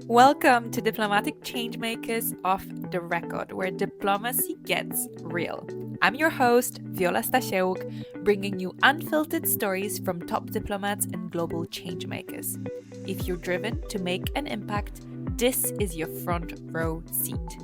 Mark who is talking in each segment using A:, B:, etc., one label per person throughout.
A: Welcome to Diplomatic Changemakers off the record, where diplomacy gets real. I'm your host, Wiola, bringing you unfiltered stories from top diplomats and global changemakers. If you're driven to make an impact, this is your front row seat.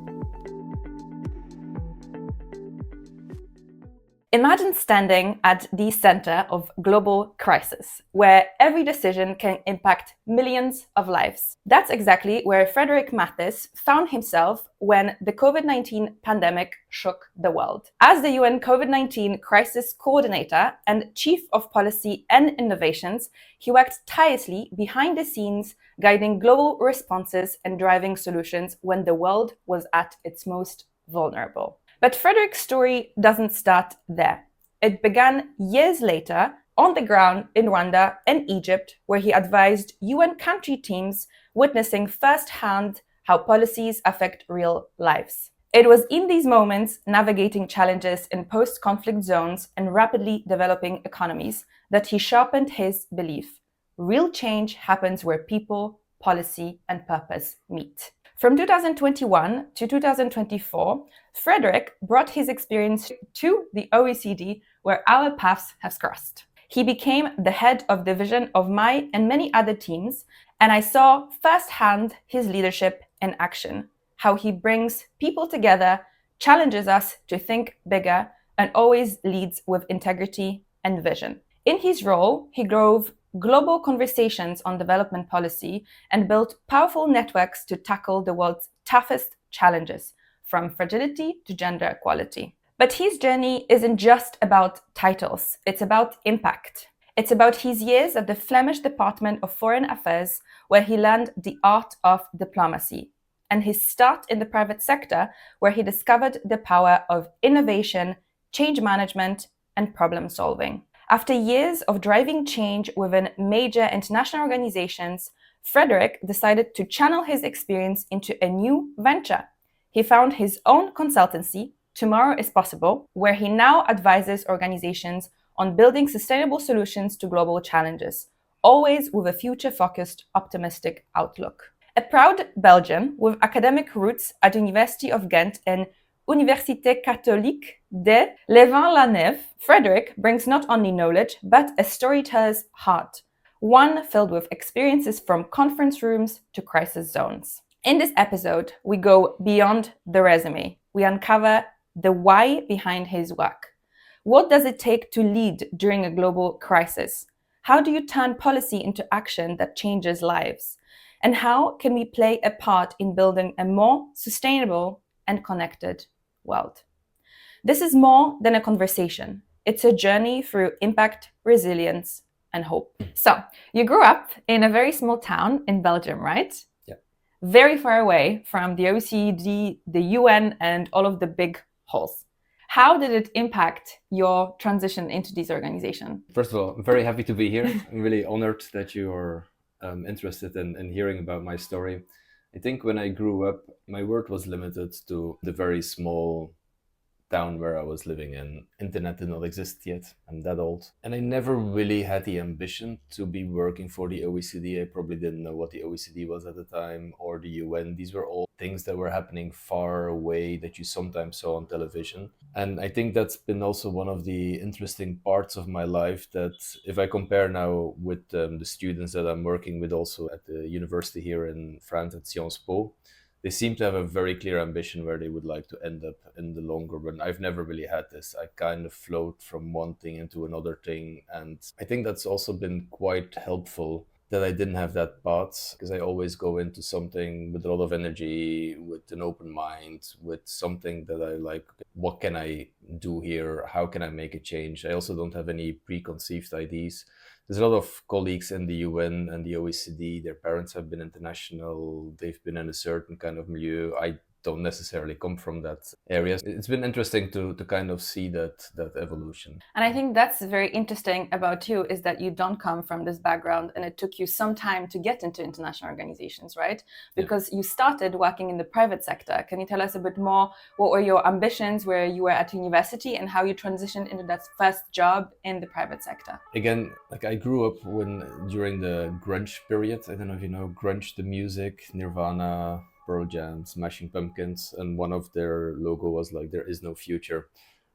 A: Imagine standing at the center of global crisis, where every decision can impact millions of lives. That's exactly where Frederik Matthys found himself when the COVID-19 pandemic shook the world. As the UN COVID-19 crisis coordinator and chief of policy and innovations, he worked tirelessly behind the scenes, guiding global responses and driving solutions when the world was at its most vulnerable. But Frederik's story doesn't start there. It began years later on the ground in Rwanda and Egypt, where he advised UN country teams witnessing firsthand how policies affect real lives. It was in these moments, navigating challenges in post-conflict zones and rapidly developing economies, that he sharpened his belief. Real change happens where people, policy, and purpose meet. From 2021 to 2024, Frederik brought his experience to the OECD, where our paths have crossed. He became the head of division of my and many other teams, and I saw firsthand his leadership in action, how he brings people together, challenges us to think bigger, and always leads with integrity and vision. In his role, he drove global conversations on development policy and built powerful networks to tackle the world's toughest challenges, from fragility to gender equality. But his journey isn't just about titles, it's about impact. It's about his years at the Flemish Department of Foreign Affairs, where he learned the art of diplomacy, and his start in the private sector, where he discovered the power of innovation, change management, and problem solving. After years of driving change within major international organizations, Frederik decided to channel his experience into a new venture. He found his own consultancy, Tomorrow is Possible, where he now advises organizations on building sustainable solutions to global challenges, always with a future-focused, optimistic outlook. A proud Belgian with academic roots at the University of Ghent and Université Catholique de Louvain-la-Neuve, Frederik brings not only knowledge, but a storyteller's heart, one filled with experiences from conference rooms to crisis zones. In this episode, we go beyond the resume. We uncover the why behind his work. What does it take to lead during a global crisis? How do you turn policy into action that changes lives? And how can we play a part in building a more sustainable and connected world? This is more than a conversation. It's a journey through impact, resilience, and hope. So, you grew up in a very small town in Belgium, right?
B: Yeah.
A: Very far away from the OECD, the UN, and all of the big holes. How did it impact your transition into this organization?
B: First of all, I'm very happy to be here. I'm really honored that you are interested in hearing about my story. I think when I grew up, my world was limited to the very small town where I was living in. Internet did not exist yet. I'm that old. And I never really had the ambition to be working for the OECD. I probably didn't know what the OECD was at the time, or the UN. These were all things that were happening far away that you sometimes saw on television. And I think that's been also one of the interesting parts of my life, that if I compare now with the students that I'm working with also at the university here in France at Sciences Po, they seem to have a very clear ambition where they would like to end up in the longer run. I've never really had this. I kind of float from one thing into another thing. And I think that's also been quite helpful that I didn't have that path, because I always go into something with a lot of energy, with an open mind, with something that I like. What can I do here? How can I make a change? I also don't have any preconceived ideas. There's a lot of colleagues in the UN and the OECD, their parents have been international, they've been in a certain kind of milieu. I don't necessarily come from that area. It's been interesting to kind of see that evolution.
A: And I think that's very interesting about you, is that you don't come from this background and it took you some time to get into international organizations, right? Because you started working in the private sector. Can you tell us a bit more? What were your ambitions where you were at university and how you transitioned into that first job in the private sector?
B: Again, like I grew up during the grunge period. I don't know if you know grunge, the music, Nirvana, Pearl Jam, Smashing Pumpkins, and one of their logo was like "There is no future."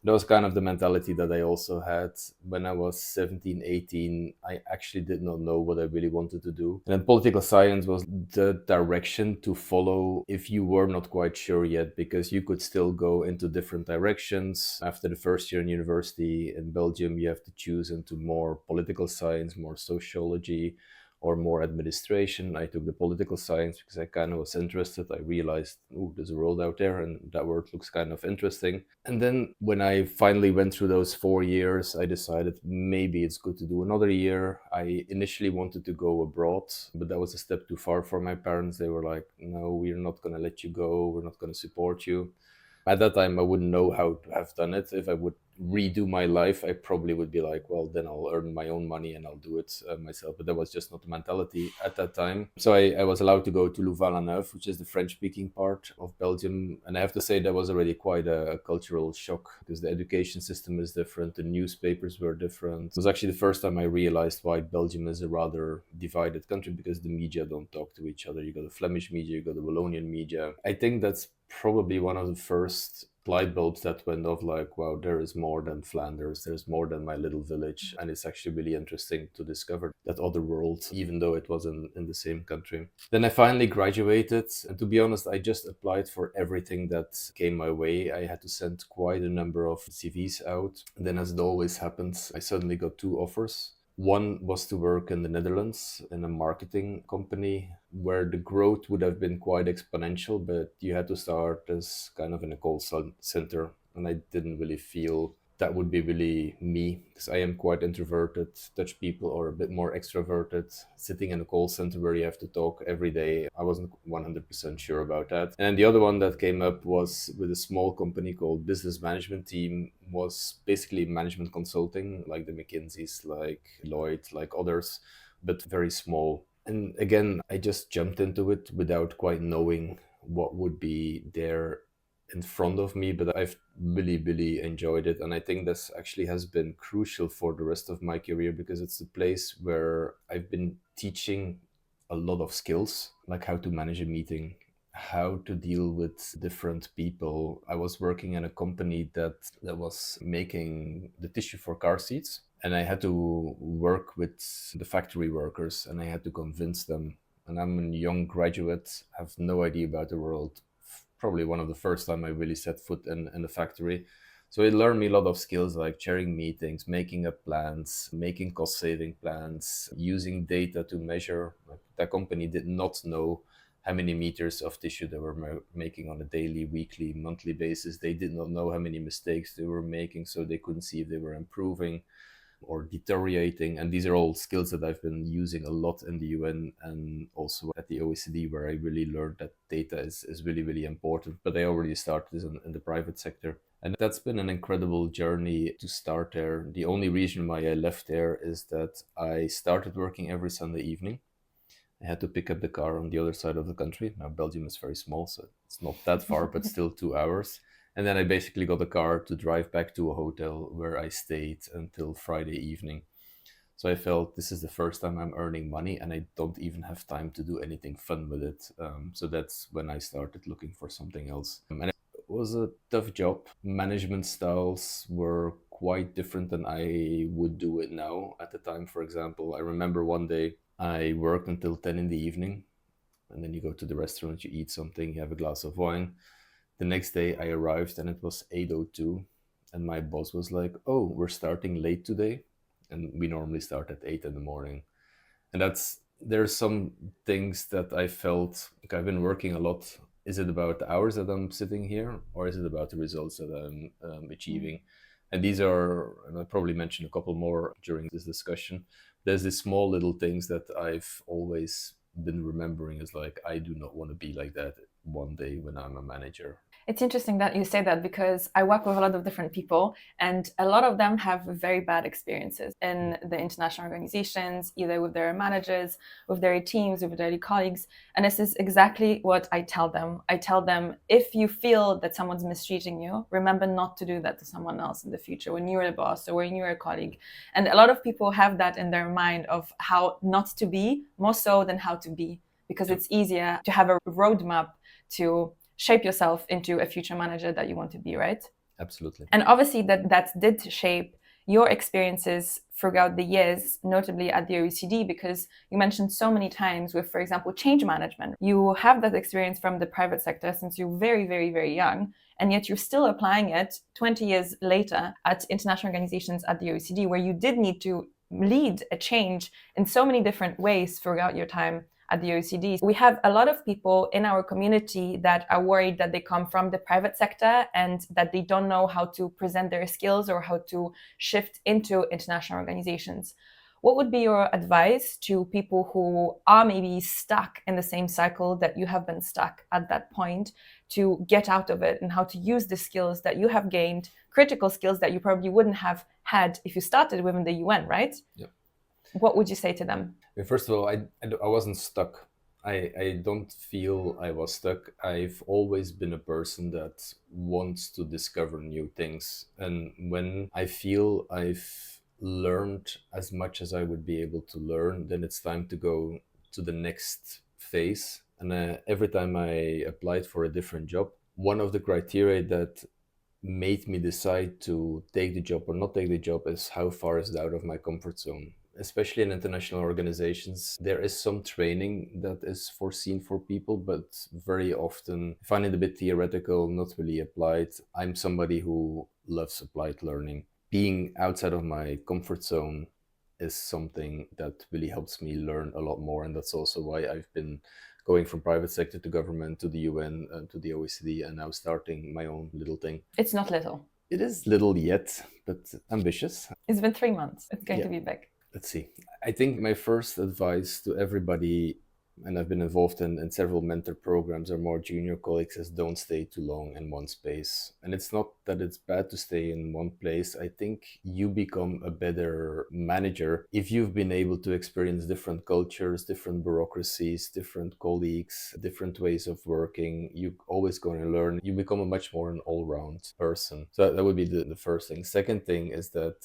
B: That was kind of the mentality that I also had when I was 17, 18. I actually did not know what I really wanted to do. And then political science was the direction to follow if you were not quite sure yet, because you could still go into different directions. After the first year in university in Belgium, you have to choose into more political science, more sociology, or more administration. I took the political science because I kind of was interested. I realized, oh, there's a world out there and that world looks kind of interesting. And then when I finally went through those 4 years, I decided maybe it's good to do another year. I initially wanted to go abroad, but that was a step too far for my parents. They were like, no, we're not going to let you go. We're not going to support you. At that time, I wouldn't know how to have done it. If I would redo my life, I probably would be like, well, then I'll earn my own money and I'll do it myself. But that was just not the mentality at that time. So I was allowed to go to Louvain-la-Neuve, which is the French-speaking part of Belgium. And I have to say that was already quite a cultural shock because the education system is different. The newspapers were different. It was actually the first time I realized why Belgium is a rather divided country, because the media don't talk to each other. You got the Flemish media, you got the Wallonian media. I think that's probably one of the first light bulbs that went off, like, wow, there is more than Flanders, there's more than my little village. And it's actually really interesting to discover that other world, even though it was in the same country. Then I finally graduated, and to be honest, I just applied for everything that came my way. I had to send quite a number of CVs out. And then, as it always happens, I suddenly got 2 offers. One was to work in the Netherlands in a marketing company where the growth would have been quite exponential, but you had to start as kind of in a call center. And I didn't really feel that would be really me, because I am quite introverted. Dutch people are a bit more extroverted. Sitting in a call center where you have to talk every day, I wasn't 100% sure about that. And the other one that came up was with a small company called Business Management Team, was basically management consulting, like the McKinseys, like Lloyd, like others, but very small. And again, I just jumped into it without quite knowing what would be there in front of me, but I've really enjoyed it. And I think this actually has been crucial for the rest of my career, because it's the place where I've been teaching a lot of skills, like how to manage a meeting, how to deal with different people. I was working in a company that was making the tissue for car seats, and I had to work with the factory workers and I had to convince them. And I'm a young graduate, have no idea about the world. Probably one of the first time I really set foot in the factory. So it learned me a lot of skills like chairing meetings, making up plans, making cost saving plans, using data to measure. Like, that company did not know how many meters of tissue they were making on a daily, weekly, monthly basis. They did not know how many mistakes they were making, so they couldn't see if they were improving or deteriorating. And these are all skills that I've been using a lot in the UN and also at the OECD, where I really learned that data is really important. But I already started this in the private sector. And that's been an incredible journey to start there. The only reason why I left there is that I started working every Sunday evening. I had to pick up the car on the other side of the country. Now, Belgium is very small, so it's not that far, but still 2 hours. And then I basically got a car to drive back to a hotel where I stayed until Friday evening. So I felt this is the first time I'm earning money and I don't even have time to do anything fun with it. So that's when I started looking for something else. And it was a tough job. Management styles were quite different than I would do it now. At the time, for example, I remember one day I worked until 10 in the evening, and then you go to the restaurant, you eat something, you have a glass of wine. The next day I arrived and it was 8:02, and my boss was like, "Oh, we're starting late today." And we normally start at 8 in the morning. And there's some things that I felt like I've been working a lot. Is it about the hours that I'm sitting here, or is it about the results that I'm achieving? And these are, and I'll probably mention a couple more during this discussion. There's these small little things that I've always been remembering, is like, I do not want to be like that. one day when I'm a manager.
A: It's interesting that you say that, because I work with a lot of different people, and a lot of them have very bad experiences in the international organizations, either with their managers, with their teams, with their colleagues. And this is exactly what I tell them. I tell them, if you feel that someone's mistreating you, remember not to do that to someone else in the future when you're a boss or when you're a colleague. And a lot of people have that in their mind of how not to be, more so than how to be, because it's easier to have a roadmap to shape yourself into a future manager that you want to be, right?
B: Absolutely.
A: And obviously that did shape your experiences throughout the years, notably at the OECD, because you mentioned so many times with, for example, change management. You have that experience from the private sector since you're very, very, very young, and yet you're still applying it 20 years later at international organizations at the OECD, where you did need to lead a change in so many different ways throughout your time at the OECD. We have a lot of people in our community that are worried that they come from the private sector and that they don't know how to present their skills or how to shift into international organizations. What would be your advice to people who are maybe stuck in the same cycle that you have been stuck at that point, to get out of it, and how to use the skills that you have gained, critical skills that you probably wouldn't have had if you started within the UN, right?
B: Yeah.
A: What would you say to them?
B: First of all, I wasn't stuck. I don't feel I was stuck. I've always been a person that wants to discover new things. And when I feel I've learned as much as I would be able to learn, then it's time to go to the next phase. And every time I applied for a different job, one of the criteria that made me decide to take the job or not take the job is how far is it out of my comfort zone. Especially in international organizations, there is some training that is foreseen for people, but very often I find it a bit theoretical, not really applied. I'm somebody who loves applied learning. Being outside of my comfort zone is something that really helps me learn a lot more. And that's also why I've been going from private sector to government to the UN to the OECD, and now starting my own little thing.
A: It's not little.
B: It is little yet, but ambitious.
A: It's been 3 months. It's going to be big.
B: Let's see. I think my first advice to everybody, and I've been involved in several mentor programs, or more junior colleagues, is don't stay too long in one space. And it's not that it's bad to stay in one place. I think you become a better manager if you've been able to experience different cultures, different bureaucracies, different colleagues, different ways of working. You're always going to learn. You become a much more an all-round person. So that would be the first thing. Second thing is that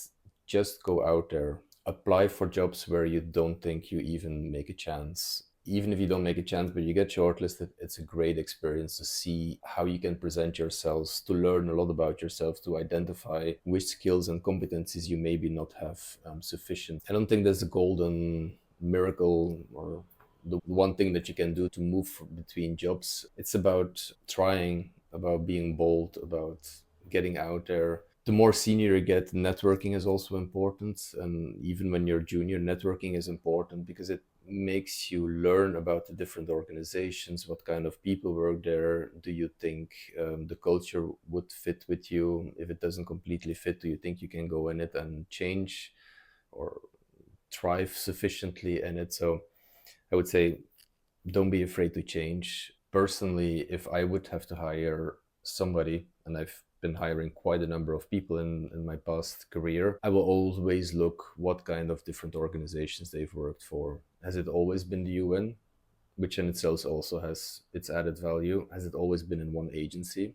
B: just go out there. Apply for jobs where you don't think you even make a chance. Even if you don't make a chance, but you get shortlisted, it's a great experience to see how you can present yourselves, to learn a lot about yourself, to identify which skills and competencies you maybe not have sufficient. I don't think there's a golden miracle or the one thing that you can do to move between jobs. It's about trying, about being bold, about getting out there. The more senior you get, networking is also important. And even when you're junior, networking is important because it makes you learn about the different organizations, what kind of people work there. Do you think the culture would fit with you? If it doesn't completely fit, do you think you can go in it and change or thrive sufficiently in it? So I would say, don't be afraid to change. Personally, if I would have to hire somebody, and I've been hiring quite a number of people in my past career, I will always look what kind of different organizations they've worked for. Has it always been the UN, which in itself also has its added value? Has it always been in one agency?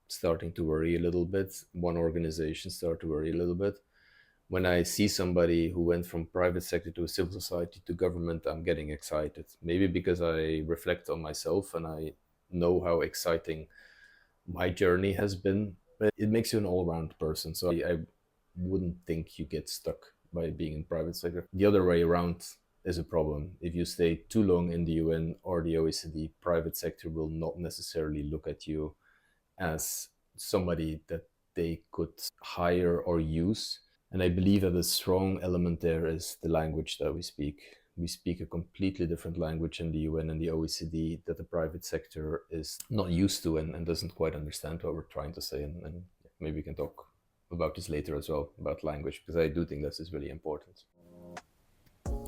B: Starting to worry a little bit. One organization start to worry a little bit. When I see somebody who went from private sector to civil society to government, I'm getting excited. Maybe because I reflect on myself and I know how exciting my journey has been, but it makes you an all-round person. So I wouldn't think you get stuck by being in private sector. The other way around is a problem. If you stay too long in the UN or the OECD, private sector will not necessarily look at you as somebody that they could hire or use. And I believe that a strong element there is the language that we speak. We speak a completely different language in the UN and the OECD that the private sector is not used to and doesn't quite understand what we're trying to say. And maybe we can talk about this later as well, about language, because I do think this is really important.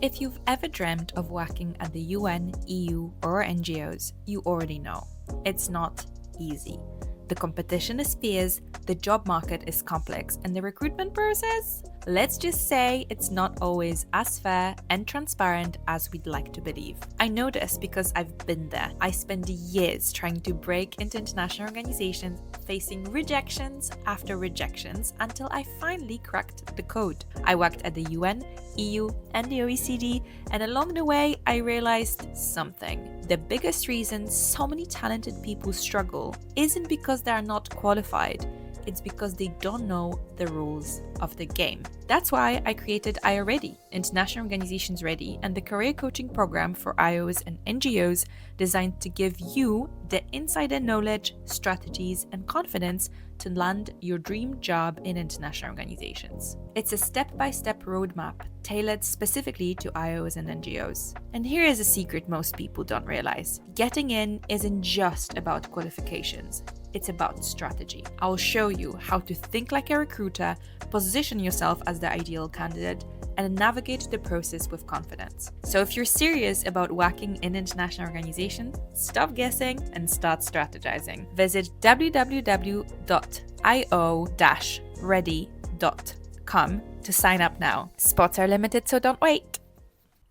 C: If you've ever dreamt of working at the UN, EU, or NGOs, you already know.
A: It's not easy. The competition is fierce, the job market is complex, and the recruitment process? Let's just say it's not always as fair and transparent as we'd like to believe. I know this because I've been there. I spent years trying to break into international organizations, facing rejections after rejections until I finally cracked the code. I worked at the UN, EU, and the OECD, and along the way, I realized something. The biggest reason so many talented people struggle isn't because they are not qualified, it's because they don't know the rules of the game. That's why I created IO Ready, International Organizations Ready, and the career coaching program for IOs and NGOs designed to give you the insider knowledge, strategies, and confidence to land your dream job in international organizations. It's a step-by-step roadmap tailored specifically to IOs and NGOs. And here is a secret most people don't realize. Getting in isn't just about qualifications. It's about strategy. I'll show you how to think like a recruiter, position yourself as the ideal candidate, and navigate the process with confidence. So if you're serious about working in international organizations, stop guessing and start strategizing. Visit www.io-ready.com to sign up now. Spots are limited, so don't wait.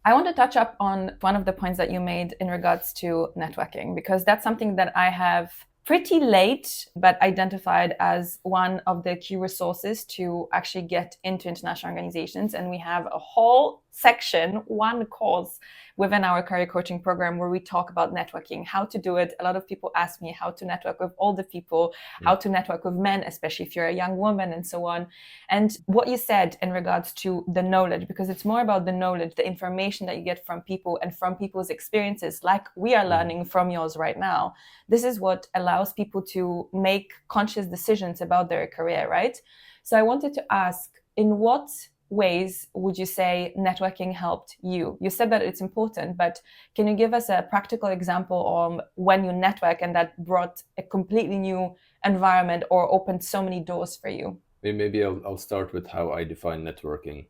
A: I want to touch up on one of the points that you made in regards to networking, because that's something that I have pretty late, but identified as one of the key resources to actually get into international organizations. And we have a whole section, one course within our career coaching program where we talk about networking, how to do it. A lot of people ask me how to network with older people, how to network with men, especially if you're a young woman and so on. And what you said in regards to the knowledge, because it's more about the knowledge, the information that you get from people and from people's experiences, like we are learning from yours right now. This is what allows people to make conscious decisions about their career, right? So I wanted to ask, in what ways would you say networking helped you? You said that it's important, but can you give us a practical example of when you network and that brought a completely new environment or opened so many doors for you?
B: Maybe I'll start with how I define networking.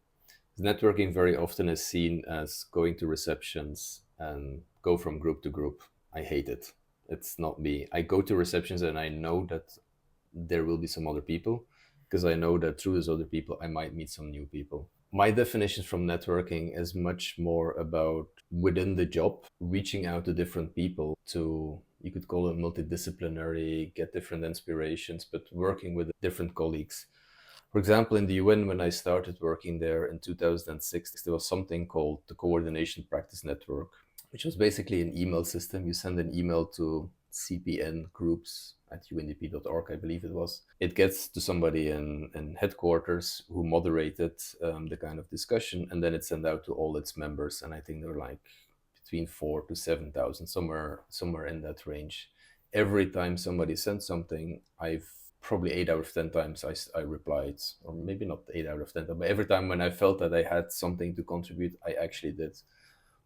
B: Networking very often is seen as going to receptions and go from group to group. I hate it. It's not me. I go to receptions and I know that there will be some other people, because I know that through those other people, I might meet some new people. My definition from networking is much more about within the job, reaching out to different people to, you could call it multidisciplinary, get different inspirations, but working with different colleagues. For example, in the UN, when I started working there in 2006, there was something called the Coordination Practice Network, which was basically an email system. You send an email to CPN groups at undp.org, I believe it was. It gets to somebody in headquarters who moderated the kind of discussion, and then it's sent out to all its members. And I think there were like between 4,000 to 7,000, somewhere in that range. Every time somebody sent something, I've probably 8 out of 10 times I replied, or maybe not 8 out of 10, but every time when I felt that I had something to contribute, I actually did.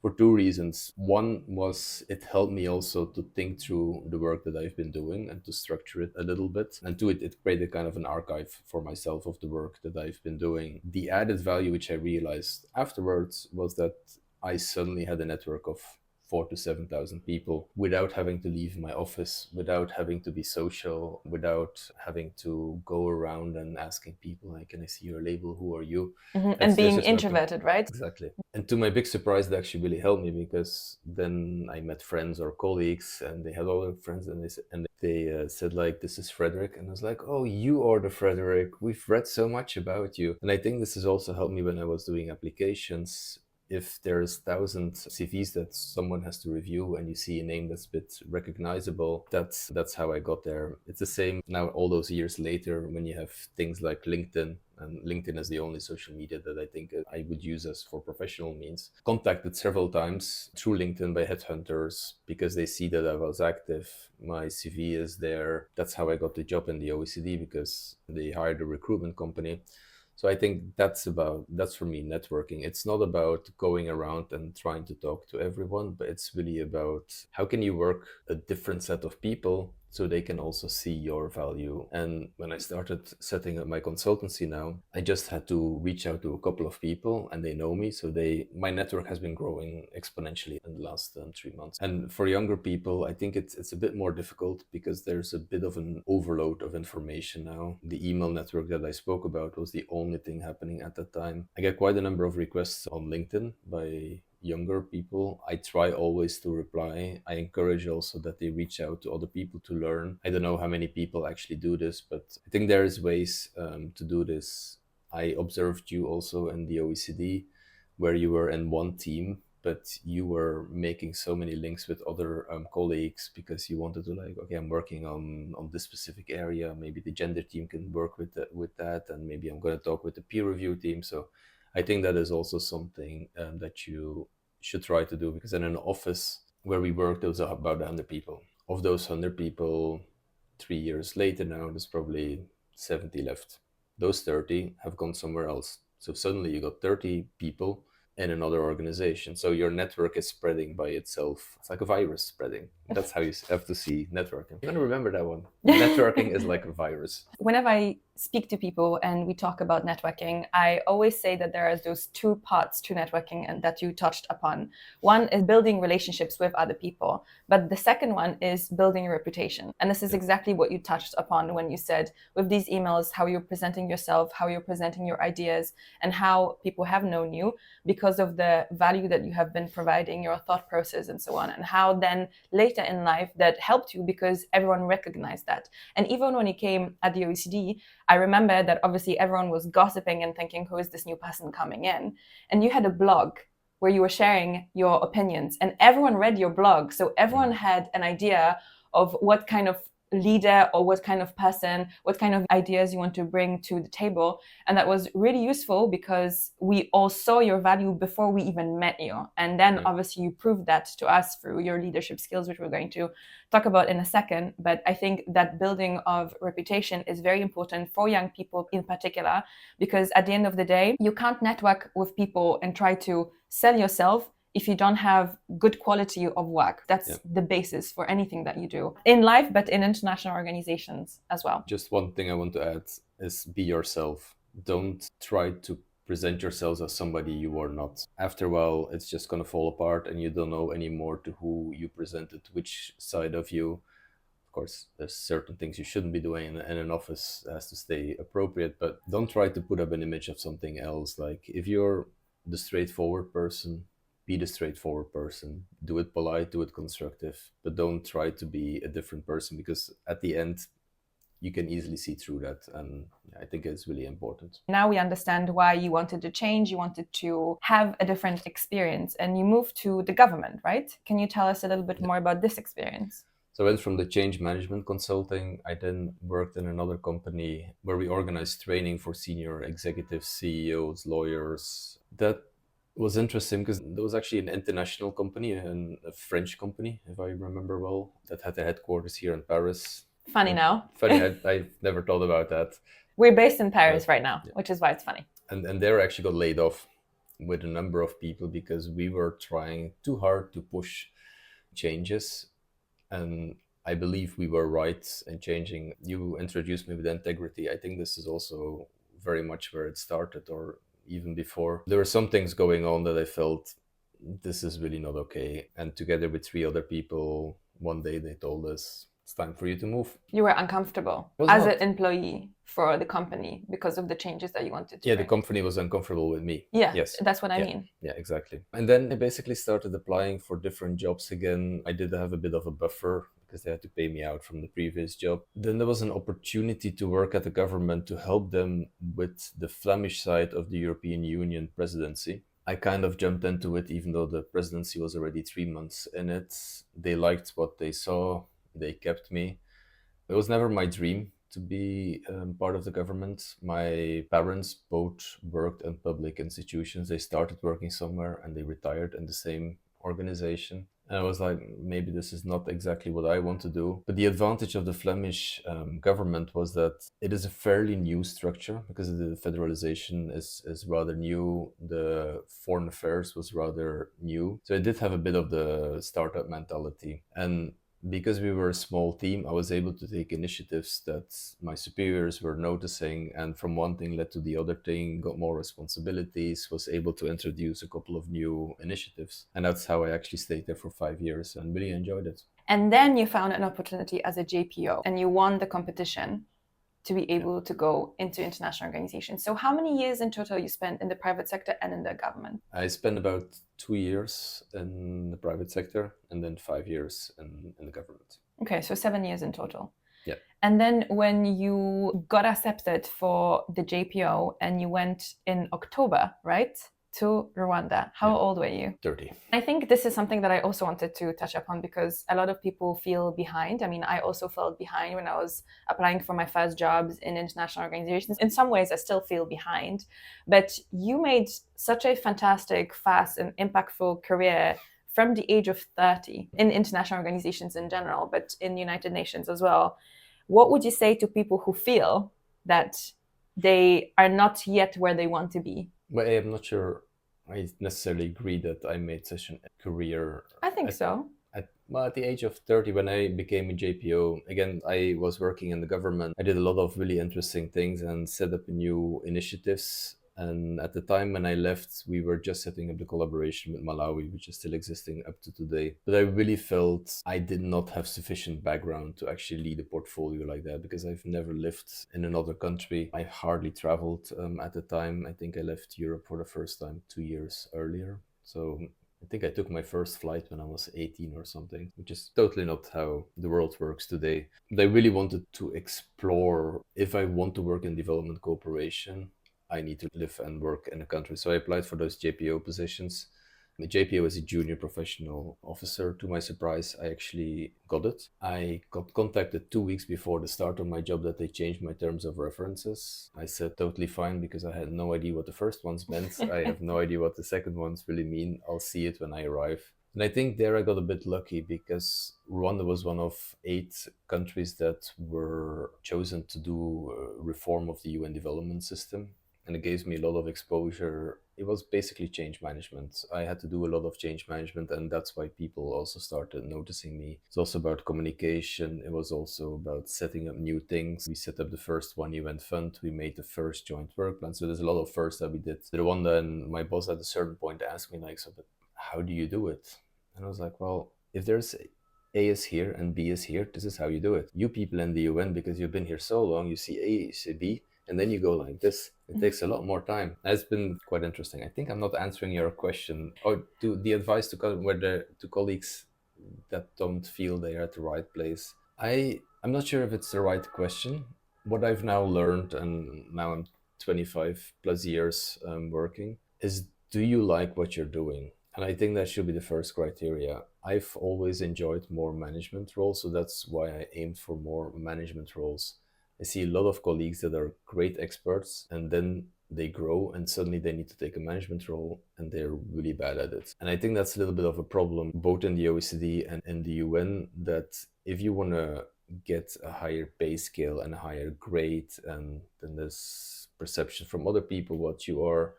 B: For two reasons. One was it helped me also to think through the work that I've been doing and to structure it a little bit. And two, it created kind of an archive for myself of the work that I've been doing. The added value, which I realized afterwards, was that I suddenly had a network of 4,000 to 7,000 people without having to leave my office, without having to be social, without having to go around and asking people, like, can I see your label? Who are you?
A: And being introverted, right?
B: Exactly. And to my big surprise, it actually really helped me, because then I met friends or colleagues and they had other friends, and they said like, this is Frederik. And I was like, oh, you are the Frederik. We've read so much about you. And I think this has also helped me when I was doing applications. If there's 1,000 CVs that someone has to review and you see a name that's a bit recognizable, that's how I got there. It's the same now all those years later when you have things like LinkedIn, and LinkedIn is the only social media that I think I would use as for professional means. Contacted several times through LinkedIn by headhunters because they see that I was active. My CV is there. That's how I got the job in the OECD, because they hired a recruitment company. So I think that's for me networking. It's not about going around and trying to talk to everyone, but it's really about how can you work a different set of people so they can also see your value. And when I started setting up my consultancy now, I just had to reach out to a couple of people and they know me. So my network has been growing exponentially in the last 3 months. And for younger people, I think it's a bit more difficult because there's a bit of an overload of information now. The email network that I spoke about was the only thing happening at that time. I get quite a number of requests on LinkedIn by younger people. I try always to reply. I encourage also that they reach out to other people to learn. I don't know how many people actually do this, but I think there is ways to do this. I observed you also in the OECD, where you were in one team, but you were making so many links with other colleagues because you wanted to, like, okay, I'm working on this specific area. Maybe the gender team can work with that, and maybe I'm going to talk with the peer review team. So I think that is also something that you should try to do, because in an office where we work, there was about 100 people. Of those 100 people, 3 years later now, there's probably 70 left. Those 30 have gone somewhere else. So suddenly you got 30 people in another organization. So your network is spreading by itself. It's like a virus spreading. That's how you have to see networking. You're going to remember that one. Networking is like a virus.
A: Whenever I speak to people and we talk about networking, I always say that there are those two parts to networking and that you touched upon. One is building relationships with other people, but the second one is building a reputation. And this is exactly what you touched upon when you said with these emails, how you're presenting yourself, how you're presenting your ideas, and how people have known you because of the value that you have been providing, your thought process and so on, and how then later in life that helped you because everyone recognized that. And even when you came at the OECD, I remember that obviously everyone was gossiping and thinking, who is this new person coming in? And you had a blog where you were sharing your opinions and everyone read your blog. So everyone had an idea of what kind of leader or what kind of person, what kind of ideas you want to bring to the table. And that was really useful because we all saw your value before we even met you. And then obviously you proved that to us through your leadership skills, which we're going to talk about in a second. But I think that building of reputation is very important for young people in particular, because at the end of the day, you can't network with people and try to sell yourself if you don't have good quality of work. That's the basis for anything that you do in life, but in international organizations as well.
B: Just one thing I want to add is be yourself. Don't try to present yourselves as somebody you are not. After a while, it's just going to fall apart and you don't know anymore to who you presented, which side of you. Of course, there's certain things you shouldn't be doing in an office. It has to stay appropriate, but don't try to put up an image of something else. Like, if you're the straightforward person, be the straightforward person. Do it polite, do it constructive, but don't try to be a different person, because at the end, you can easily see through that. And I think it's really important.
A: Now we understand why you wanted to change. You wanted to have a different experience and you moved to the government, right? Can you tell us a little bit more about this experience?
B: So I went from the change management consulting. I then worked in another company where we organized training for senior executives, CEOs, lawyers. That was interesting because there was actually an international company, a French company, if I remember well, that had their headquarters here in Paris.
A: Funny now.
B: Funny, I never thought about that.
A: We're based in Paris right now, which is why it's funny.
B: And they actually got laid off with a number of people because we were trying too hard to push changes. And I believe we were right in changing. You introduced me with integrity. I think this is also very much where it started, or even before. There were some things going on that I felt this is really not okay. And together with 3 other people, one day they told us, it's time for you to move.
A: You were uncomfortable as an employee for the company because of the changes that you wanted to
B: make. The company was uncomfortable with me.
A: Yeah, yes. That's what I mean.
B: Yeah, exactly. And then I basically started applying for different jobs again. I did have a bit of a buffer because they had to pay me out from the previous job. Then there was an opportunity to work at the government to help them with the Flemish side of the European Union presidency. I kind of jumped into it, even though the presidency was already 3 months in it. They liked what they saw. They kept me. It was never my dream to be part of the government. My parents both worked in public institutions. They started working somewhere and they retired in the same organization. And I was like, maybe this is not exactly what I want to do. But the advantage of the Flemish government was that it is a fairly new structure because the federalization is rather new. The foreign affairs was rather new. So it did have a bit of the startup mentality. And because we were a small team, I was able to take initiatives that my superiors were noticing, and from one thing led to the other thing, got more responsibilities, was able to introduce a couple of new initiatives. And that's how I actually stayed there for 5 years and really enjoyed it.
A: And then you found an opportunity as a JPO and you won the competition to be able to go into international organizations. So how many years in total you spent in the private sector and in the government?
B: I spent about 2 years in the private sector and then 5 years in the government.
A: Okay, so 7 years in total.
B: Yeah.
A: And then when you got accepted for the JPO and you went in October, right, to Rwanda, how old were you?
B: 30.
A: I think this is something that I also wanted to touch upon because a lot of people feel behind. I mean, I also felt behind when I was applying for my first jobs in international organizations. In some ways, I still feel behind. But you made such a fantastic, fast, and impactful career from the age of 30 in international organizations in general, but in United Nations as well. What would you say to people who feel that they are not yet where they want to be?
B: But I'm not sure I necessarily agree that I made such a career.
A: I think so.
B: At the age of 30, when I became a JPO, again, I was working in the government. I did a lot of really interesting things and set up new initiatives. And at the time when I left, we were just setting up the collaboration with Malawi, which is still existing up to today. But I really felt I did not have sufficient background to actually lead a portfolio like that because I've never lived in another country. I hardly traveled at the time. I think I left Europe for the first time 2 years earlier. So I think I took my first flight when I was 18 or something, which is totally not how the world works today. But I really wanted to explore if I want to work in development cooperation, I need to live and work in a country. So I applied for those JPO positions. The JPO is a junior professional officer. To my surprise, I actually got it. I got contacted 2 weeks before the start of my job that they changed my terms of references. I said totally fine because I had no idea what the first ones meant. I have no idea what the second ones really mean. I'll see it when I arrive. And I think there I got a bit lucky because Rwanda was one of 8 countries that were chosen to do a reform of the UN development system. And it gave me a lot of exposure. It was basically change management. I had to do a lot of change management, and that's why people also started noticing me. It's also about communication. It was also about setting up new things. We set up the first One UN fund. We made the first joint work plan. So there's a lot of firsts that we did. Rwanda, and my boss at a certain point asked me, like, so, but how do you do it? And I was like, well, if there's A is here and B is here, this is how you do it. You people in the UN, because you've been here so long, you see A, you see B, and then you go like this. It takes a lot more time. It's been quite interesting. I think I'm not answering your question or to the advice to colleagues that don't feel they are at the right place. I'm not sure if it's the right question. What I've now learned, and now I'm 25 plus years working, is do you like what you're doing? And I think that should be the first criteria. I've always enjoyed more management roles, so that's why I aimed for more management roles. I see a lot of colleagues that are great experts and then they grow and suddenly they need to take a management role and they're really bad at it. And I think that's a little bit of a problem both in the OECD and in the UN, that if you want to get a higher pay scale and a higher grade, and then there's perception from other people what you are,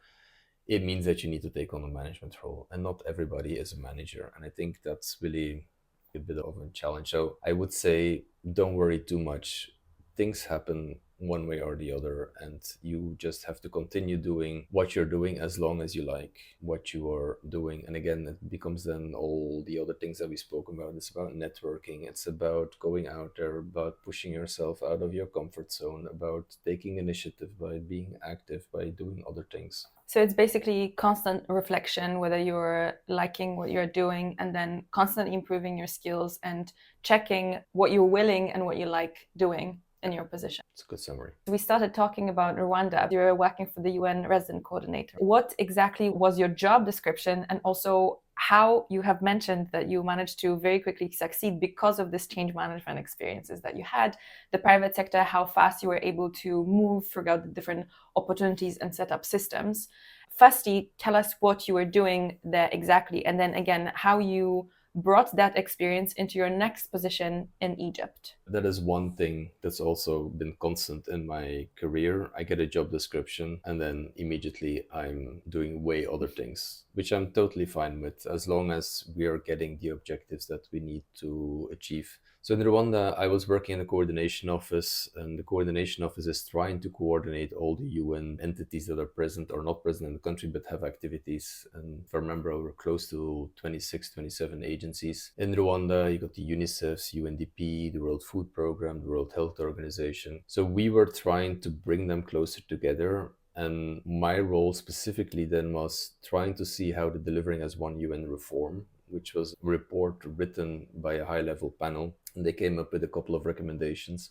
B: it means that you need to take on a management role, and not everybody is a manager. And I think that's really a bit of a challenge. So I would say don't worry too much. Things happen one way or the other, and you just have to continue doing what you're doing as long as you like what you are doing. And again, it becomes then all the other things that we spoke about. It's about networking, it's about going out there, about pushing yourself out of your comfort zone, about taking initiative, by being active, by doing other things.
A: So it's basically constant reflection, whether you're liking what you're doing, and then constantly improving your skills and checking what you're willing and what you like doing in your position.
B: It's a good summary.
A: We started talking about Rwanda. You're working for the UN resident coordinator. What exactly was your job description, and also how you have mentioned that you managed to very quickly succeed because of this change management experiences that you had, the private sector, how fast you were able to move throughout the different opportunities and set up systems. Firstly, tell us what you were doing there exactly, and then again, how you brought that experience into your next position in Egypt?
B: That is one thing that's also been constant in my career. I get a job description and then immediately I'm doing way other things, which I'm totally fine with as long as we are getting the objectives that we need to achieve. So in Rwanda, I was working in the coordination office, and the coordination office is trying to coordinate all the UN entities that are present or not present in the country but have activities. And if I remember, we're close to 26, 27 agencies. In Rwanda, you got the UNICEF, UNDP, the World Food Program, the World Health Organization. So we were trying to bring them closer together. And my role specifically then was trying to see how the Delivering as One UN reform, which was a report written by a high-level panel, and they came up with a couple of recommendations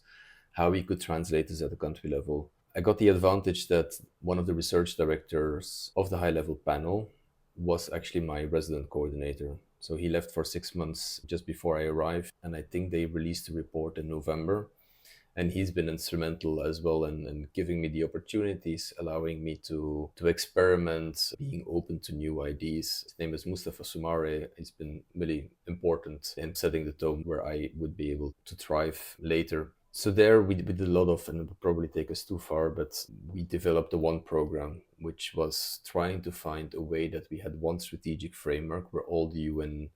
B: how we could translate this at the country level. I got the advantage that one of the research directors of the high-level panel was actually my resident coordinator. So he left for 6 months just before I arrived, and I think they released the report in November. And he's been instrumental as well in giving me the opportunities, allowing me to experiment, being open to new ideas. His name is Mustafa Sumare. He's been really important in setting the tone where I would be able to thrive later. So there we did a lot of, and it would probably take us too far, but we developed the one program, which was trying to find a way that we had one strategic framework where all the UN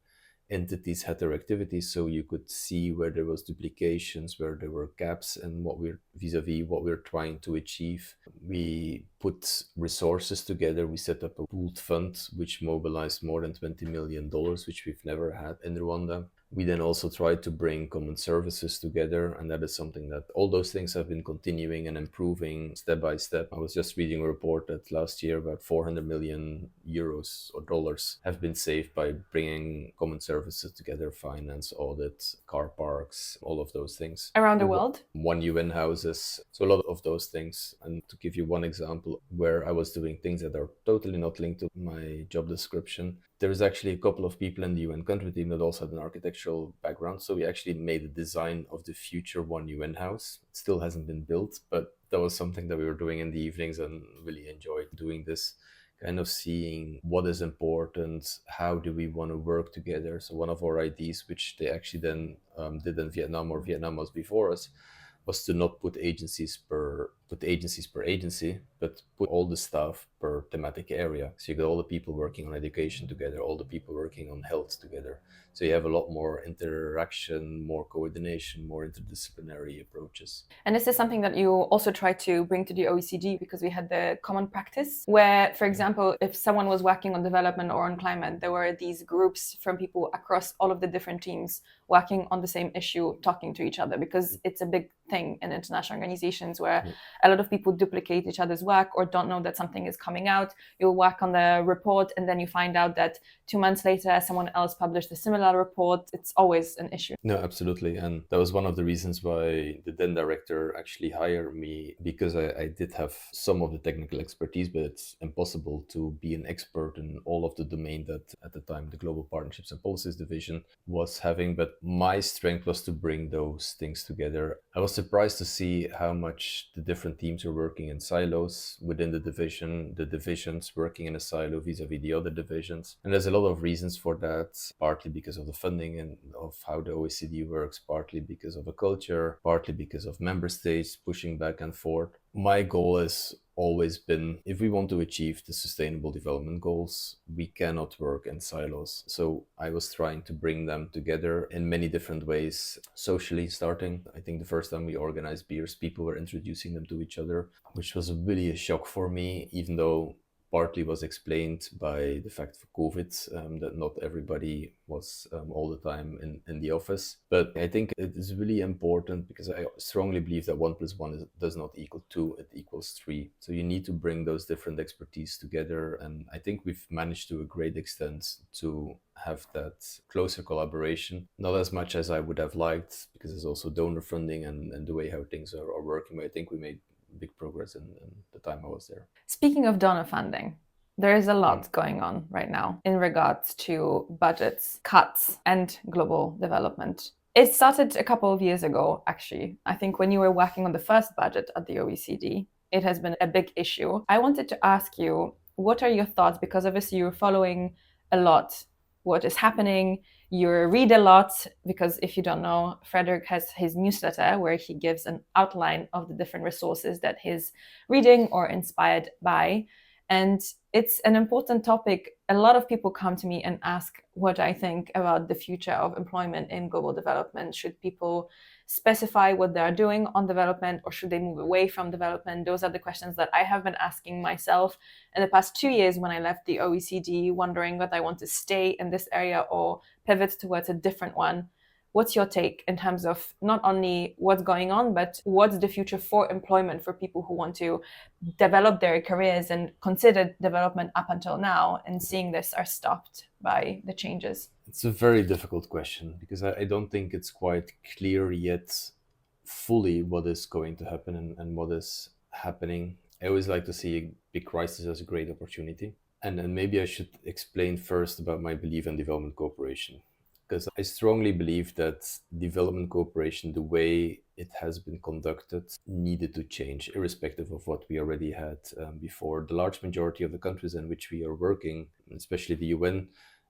B: entities had their activities, so you could see where there was duplications, where there were gaps, and what we're vis-a-vis what we're trying to achieve. We put resources together. We set up a pooled fund which mobilized more than $20 million, which we've never had in Rwanda. We then also tried to bring common services together, and that is something that all those things have been continuing and improving step by step. I was just reading a report that last year about 400 million euros or dollars have been saved by bringing common services together, finance, audit, car parks, all of those things.
A: Around the world?
B: One UN houses. So a lot of those things. And to give you one example where I was doing things that are totally not linked to my job description, there is actually a couple of people in the UN country team that also had an architectural background. So we actually made a design of the future One UN house. It still hasn't been built, but that was something that we were doing in the evenings and really enjoyed doing this, kind of seeing what is important, how do we want to work together. So one of our ideas, which they actually then did in Vietnam, or Vietnam was before us, was to not put agencies per agency, but put all the staff per thematic area. So you got all the people working on education together, all the people working on health together. So you have a lot more interaction, more coordination, more interdisciplinary approaches.
A: And this is something that you also try to bring to the OECD, because we had the common practice where, for example, if someone was working on development or on climate, there were these groups from people across all of the different teams working on the same issue, talking to each other, because it's a big thing in international organizations where a lot of people duplicate each other's work or don't know that something is coming out. You'll work on the report and then you find out that 2 months later someone else published a similar report. It's always an issue.
B: No, absolutely. And that was one of the reasons why the then director actually hired me, because I did have some of the technical expertise, but it's impossible to be an expert in all of the domain that at the time the Global Partnerships and Policies Division was having. But my strength was to bring those things together. I was surprised to see how much the different teams are working in silos within the division, the divisions working in a silo vis-a-vis the other divisions. And there's a lot of reasons for that, partly because of the funding and of how the OECD works, partly because of a culture, partly because of member states pushing back and forth. My goal has always been, if we want to achieve the Sustainable Development Goals, we cannot work in silos. So I was trying to bring them together in many different ways, socially starting. I think the first time we organized beers, people were introducing them to each other, which was really a shock for me, even though partly was explained by the fact of COVID, that not everybody was all the time in the office. But I think it is really important, because I strongly believe that 1 + 1 does not equal 2, it equals 3. So you need to bring those different expertise together. And I think we've managed to a great extent to have that closer collaboration. Not as much as I would have liked, because there's also donor funding and the way how things are working. But I think we made big progress in the time I was there.
A: Speaking of donor funding, there is a lot going on right now in regards to budgets, cuts, and global development. It started a couple of years ago, actually. I think when you were working on the first budget at the OECD, it has been a big issue. I wanted to ask you, what are your thoughts? Because obviously you're following a lot what is happening You read a lot, because if you don't know, Frederik has his newsletter where he gives an outline of the different resources that he's reading or inspired by. And it's an important topic. A lot of people come to me and ask what I think about the future of employment in global development. Should people specify what they are doing on development, or should they move away from development? Those are the questions that I have been asking myself in the past 2 years when I left the OECD, wondering whether I want to stay in this area or pivot towards a different one. What's your take in terms of not only what's going on, but what's the future for employment for people who want to develop their careers and considered development up until now, and seeing this are stopped by the changes?
B: It's a very difficult question because I don't think it's quite clear yet fully what is going to happen and what is happening. I always like to see a big crisis as a great opportunity. And maybe I should explain first about my belief in development cooperation. Because I strongly believe that development cooperation, the way it has been conducted, needed to change, irrespective of what we already had before. The large majority of the countries in which we are working, especially the UN,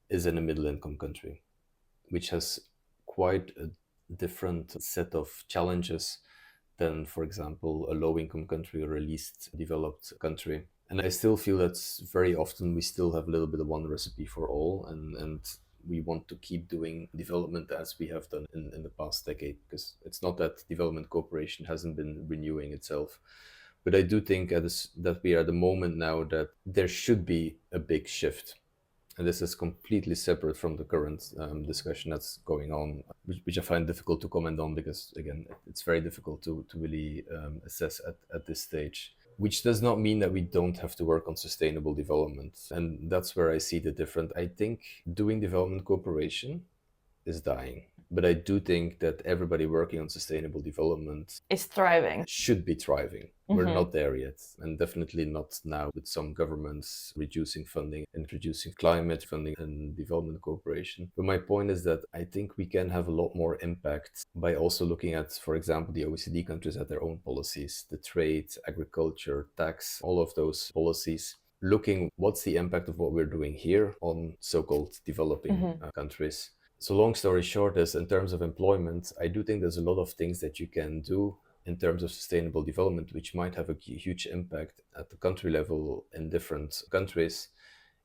B: is in a middle income country, which has quite a different set of challenges than, for example, a low income country or a least developed country. And I still feel that very often we still have a little bit of one recipe for all, and we want to keep doing development as we have done in the past decade, because it's not that development cooperation hasn't been renewing itself. But I do think that we are at the moment now that there should be a big shift. And this is completely separate from the current discussion that's going on, which I find difficult to comment on because, again, it's very difficult to really assess at this stage. Which does not mean that we don't have to work on sustainable development. And that's where I see the difference. I think doing development cooperation is dying. But I do think that everybody working on sustainable development
A: Is thriving.
B: should be thriving. We're not there yet, and definitely not now with some governments reducing funding, introducing climate funding and development cooperation. But my point is that I think we can have a lot more impact by also looking at, for example, the OECD countries at their own policies, the trade, agriculture, tax, all of those policies. Looking what's the impact of what we're doing here on so-called developing countries. So long story short is, in terms of employment, I do think there's a lot of things that you can do in terms of sustainable development, which might have a huge impact at the country level in different countries.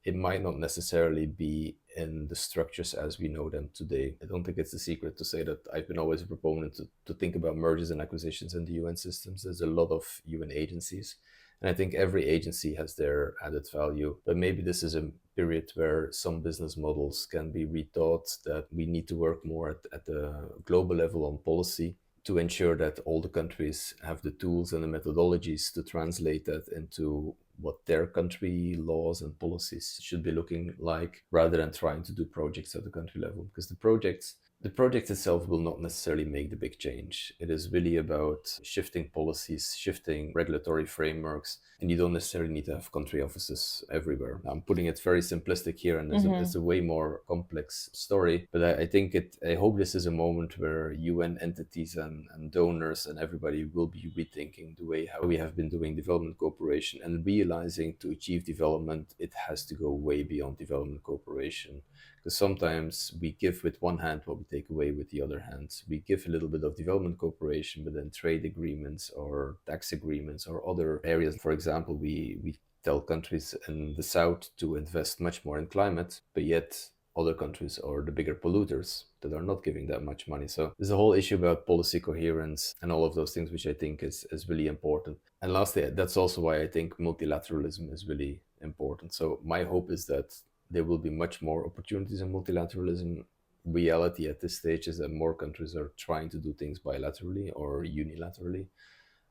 B: It might not necessarily be in the structures as we know them today. I don't think it's a secret to say that I've been always a proponent to think about mergers and acquisitions in the UN systems. There's a lot of UN agencies. And I think every agency has their added value. But maybe this is a period where some business models can be rethought, that we need to work more at the global level on policy to ensure that all the countries have the tools and the methodologies to translate that into what their country laws and policies should be looking like, rather than trying to do projects at the country level. Because the project itself will not necessarily make the big change. It is really about shifting policies, shifting regulatory frameworks, and you don't necessarily need to have country offices everywhere. I'm putting it very simplistic here, and it's a way more complex story. But I hope this is a moment where UN entities and donors and everybody will be rethinking the way how we have been doing development cooperation, and realizing to achieve development, it has to go way beyond development cooperation. Because sometimes we give with one hand what we take away with the other hand. We give a little bit of development cooperation, but then trade agreements or tax agreements or other areas. For example, we tell countries in the south to invest much more in climate, but yet other countries are the bigger polluters that are not giving that much money. So there's a whole issue about policy coherence and all of those things, which I think is really important. And lastly, that's also why I think multilateralism is really important. So my hope is that there will be much more opportunities in multilateralism. Reality at this stage is that more countries are trying to do things bilaterally or unilaterally.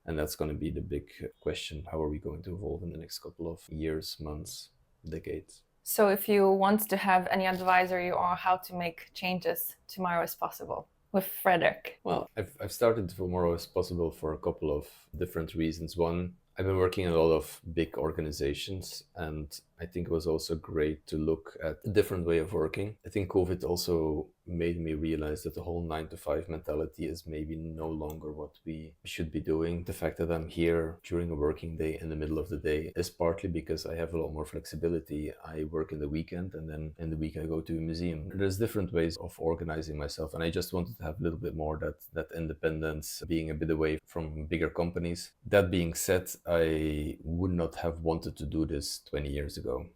B: And that's going to be the big question. How are we going to evolve in the next couple of years, months, decades?
A: So if you want to have any advisory or how to make changes, tomorrow is possible with Frederik.
B: Well, I've started tomorrow is possible for a couple of different reasons. One, I've been working in a lot of big organizations, and I think it was also great to look at a different way of working. I think COVID also made me realize that the whole 9 to 5 mentality is maybe no longer what we should be doing. The fact that I'm here during a working day in the middle of the day is partly because I have a lot more flexibility. I work in the weekend, and then in the week I go to a museum. There's different ways of organizing myself, and I just wanted to have a little bit more that independence, being a bit away from bigger companies. That being said, I would not have wanted to do this 20 years ago.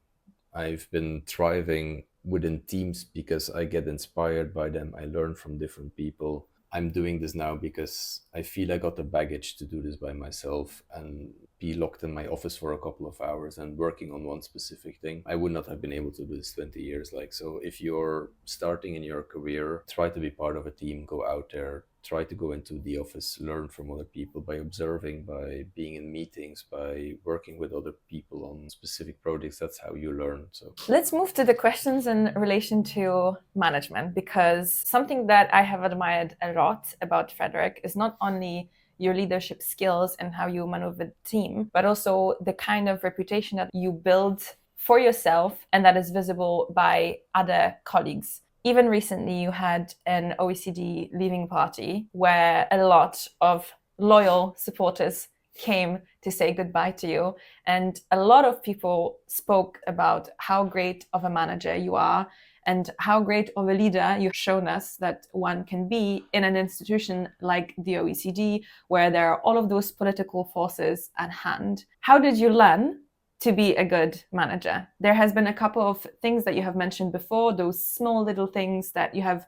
B: I've been thriving within teams because I get inspired by them. I learn from different people. I'm doing this now because I feel I got the baggage to do this by myself and be locked in my office for a couple of hours and working on one specific thing. I would not have been able to do this 20 years. So if you're starting in your career, try to be part of a team, go out there, try to go into the office, learn from other people by observing, by being in meetings, by working with other people on specific projects. That's how you learn. So
A: let's move to the questions in relation to management, because something that I have admired a lot about Frederik is not only your leadership skills and how you maneuver the team, but also the kind of reputation that you build for yourself and that is visible by other colleagues. Even recently, you had an OECD leaving party where a lot of loyal supporters came to say goodbye to you. And a lot of people spoke about how great of a manager you are and how great of a leader you've shown us that one can be in an institution like the OECD, where there are all of those political forces at hand. How did you learn to be a good manager? There has been a couple of things that you have mentioned before, those small little things that you have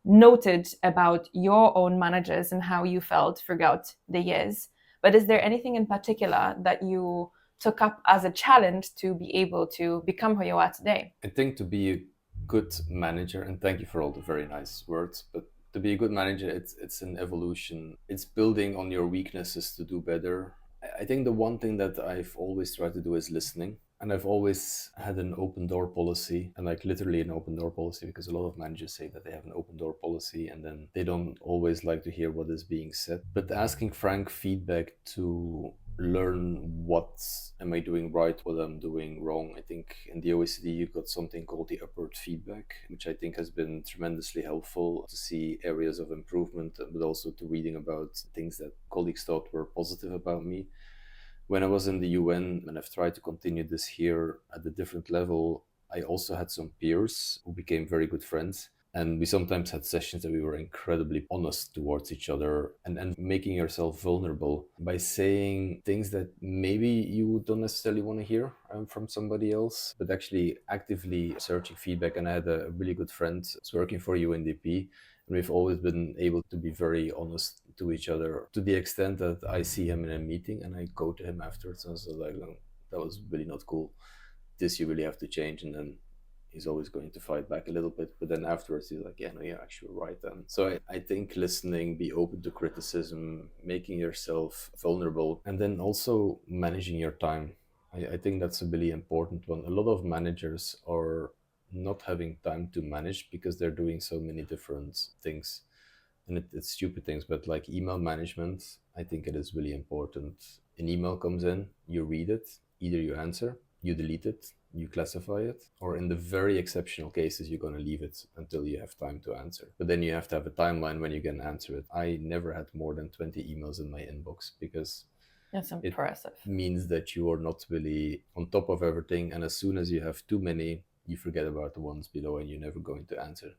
A: noted about your own managers and how you felt throughout the years. But is there anything in particular that you took up as a challenge to be able to become who you are today?
B: I think to be a good manager, and thank you for all the very nice words, but to be a good manager, it's an evolution. It's building on your weaknesses to do better. I think the one thing that I've always tried to do is listening. And I've always had an open door policy, and like literally an open door policy, because a lot of managers say that they have an open door policy and then they don't always like to hear what is being said. But asking frank feedback to learn what am I doing right, what I'm doing wrong. I think in the OECD you've got something called the upward feedback, which I think has been tremendously helpful to see areas of improvement, but also to reading about things that colleagues thought were positive about me. When I was in the UN, and I've tried to continue this here at a different level, I also had some peers who became very good friends. And we sometimes had sessions that we were incredibly honest towards each other, and making yourself vulnerable by saying things that maybe you don't necessarily want to hear from somebody else, but actually actively searching feedback. And I had a really good friend who's working for UNDP. And we've always been able to be very honest to each other, to the extent that I see him in a meeting and I go to him afterwards and I was like, "No, that was really not cool. This you really have to change." And then he's always going to fight back a little bit. But then afterwards, he's like, "Yeah, no, you're actually right then." So I think listening, be open to criticism, making yourself vulnerable, and then also managing your time. I think that's a really important one. A lot of managers are not having time to manage because they're doing so many different things, and it's stupid things, but like email management, I think it is really important. An email comes in, you read it, either you answer, you delete it, you classify it, or in the very exceptional cases you're going to leave it until you have time to answer. But then you have to have a timeline when you can answer it. I never had more than 20 emails in my inbox because
A: That's impressive.
B: it means that you are not really on top of everything, and as soon as you have too many, you forget about the ones below and you're never going to answer.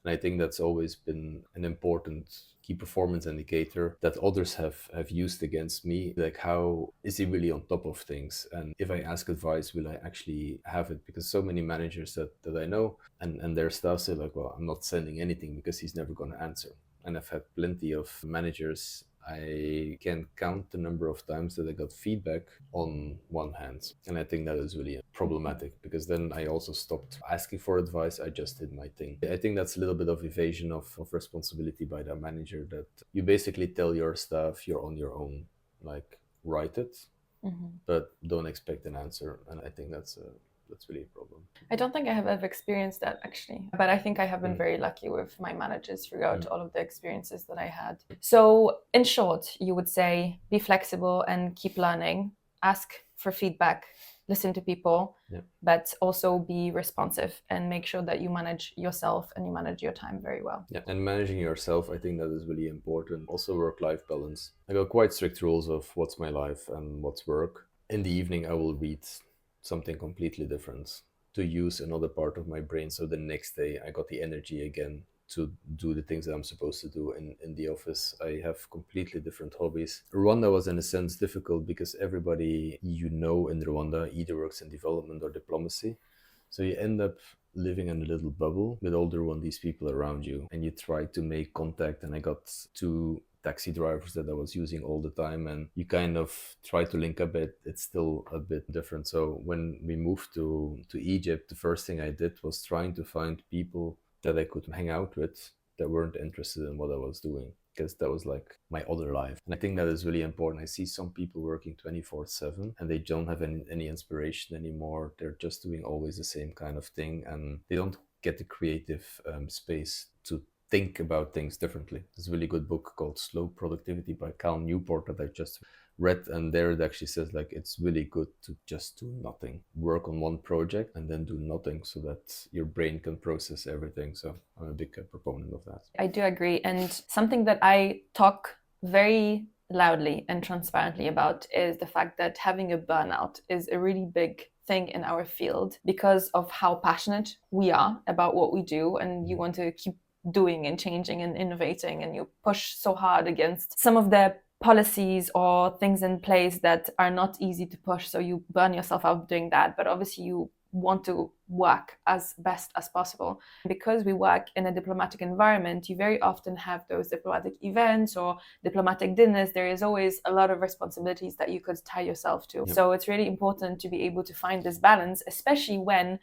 B: And I think that's always been an important key performance indicator that others have used against me. Like, how is he really on top of things? And if I ask advice, will I actually have it? Because so many managers that I know and their staff say like, "Well, I'm not sending anything because he's never going to answer." And I've had plenty of managers. I can count the number of times that I got feedback on one hand. And I think that is really problematic because then I also stopped asking for advice. I just did my thing. I think that's a little bit of evasion of responsibility by the manager, that you basically tell your staff you're on your own, like write it, but don't expect an answer. And I think that's really a problem.
A: I don't think I have ever experienced that actually, but I think I have been very lucky with my managers throughout all of the experiences that I had. So in short, you would say be flexible and keep learning, ask for feedback listen to people,
B: Yeah.
A: but also be responsive and make sure that you manage yourself and you manage your time very well.
B: Yeah, and managing yourself, I think that is really important. Also, work-life balance. I got quite strict rules of what's my life and what's work. In the evening, I will read something completely different to use another part of my brain. So the next day, I got the energy again to do the things that I'm supposed to do in the office. I have completely different hobbies. Rwanda was, in a sense, difficult because everybody you know in Rwanda either works in development or diplomacy. So you end up living in a little bubble with all the Rwandese people around you, and you try to make contact. And I got two taxi drivers that I was using all the time, and you kind of try to link up. It's still a bit different. So when we moved to Egypt, the first thing I did was trying to find people that I could hang out with that weren't interested in what I was doing, because that was like my other life. And I think that is really important. I see some people working 24/7 and they don't have any inspiration anymore. They're just doing always the same kind of thing, and they don't get the creative space to think about things differently. There's a really good book called Slow Productivity by Cal Newport that I just read, and there it actually says like it's really good to just do nothing, work on one project and then do nothing, so that your brain can process everything. So I'm a big proponent of that.
A: I do agree, and something that I talk very loudly and transparently about is the fact that having a burnout is a really big thing in our field because of how passionate we are about what we do, and you want to keep doing and changing and innovating, and you push so hard against some of the policies or things in place that are not easy to push, so you burn yourself out doing that. But obviously you want to work as best as possible. Because we work in a diplomatic environment, you very often have those diplomatic events or diplomatic dinners. There is always a lot of responsibilities that you could tie yourself to. Yep. So it's really important to be able to find this balance, especially when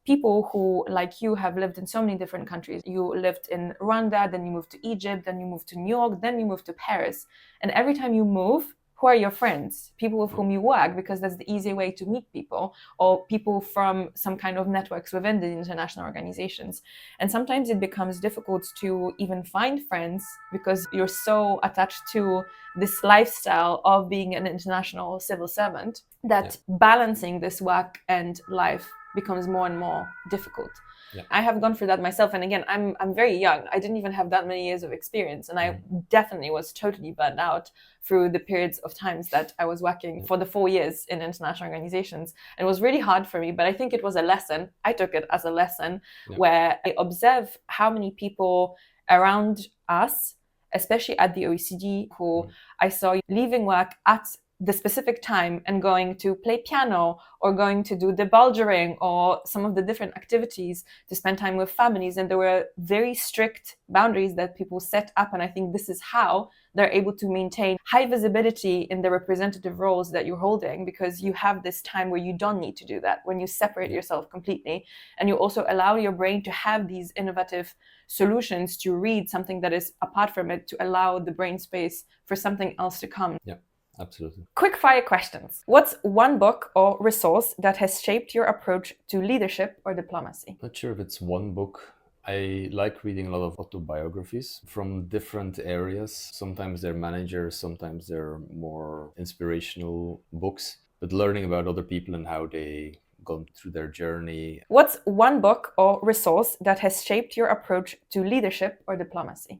A: people who, like you, have lived in so many different countries. You lived in Rwanda, then you moved to Egypt, then you moved to New York, then you moved to Paris. And every time you move, who are your friends? People with whom you work, because that's the easy way to meet people, or people from some kind of networks within the international organizations. And sometimes it becomes difficult to even find friends because you're so attached to this lifestyle of being an international civil servant that balancing this work and life becomes more and more difficult. Yeah. I have gone through that myself, and again, I'm very young. I didn't even have that many years of experience, and I definitely was totally burnt out through the periods of times that I was working for the 4 years in international organizations. And it was really hard for me, but I think it was a lesson. I took it as a lesson where I observe how many people around us, especially at the OECD, who I saw leaving work at the specific time and going to play piano or going to do the bouldering or some of the different activities to spend time with families. And there were very strict boundaries that people set up. And I think this is how they're able to maintain high visibility in the representative roles that you're holding, because you have this time where you don't need to do that, when you separate yourself completely. And you also allow your brain to have these innovative solutions to read something that is apart from it, to allow the brain space for something else to come.
B: Yeah. Absolutely.
A: Quick fire questions. What's one book or resource that has shaped your approach to leadership or diplomacy?
B: Not sure if it's one book. I like reading a lot of autobiographies from different areas. Sometimes they're managers, sometimes they're more inspirational books, but learning about other people and how they gone through their journey.
A: What's one book or resource that has shaped your approach to leadership or diplomacy?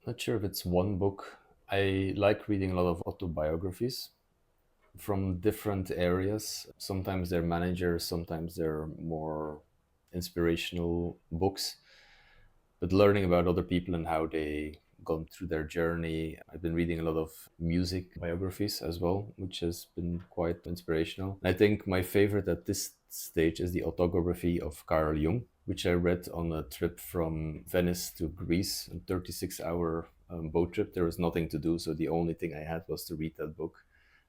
B: Not sure if it's one book. I like reading a lot of autobiographies from different areas. Sometimes they're managers, sometimes they're more inspirational books, but learning about other people and how they gone through their journey. I've been reading a lot of music biographies as well, which has been quite inspirational. I think my favorite at this stage is the autobiography of Carl Jung, which I read on a trip from Venice to Greece, a 36-hour boat trip. There was nothing to do, so the only thing I had was to read that book.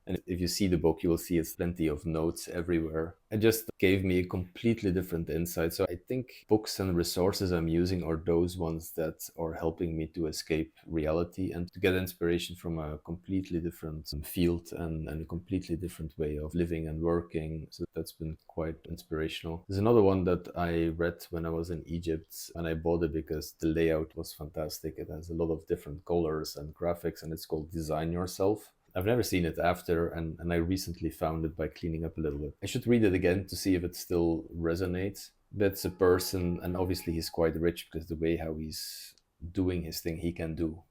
B: And if you see the book, you will see it's plenty of notes everywhere. It just gave me a completely different insight. So I think books and resources I'm using are those ones that are helping me to escape reality and to get inspiration from a completely different field and a completely different way of living and working. So that's been quite inspirational. There's another one that I read when I was in Egypt, and I bought it because the layout was fantastic. It has a lot of different colors and graphics, and it's called Design Yourself. I've never seen it after, and I recently found it by cleaning up a little bit. I should read it again to see if it still resonates. That's a person, and obviously he's quite rich because the way how he's doing his thing, he can do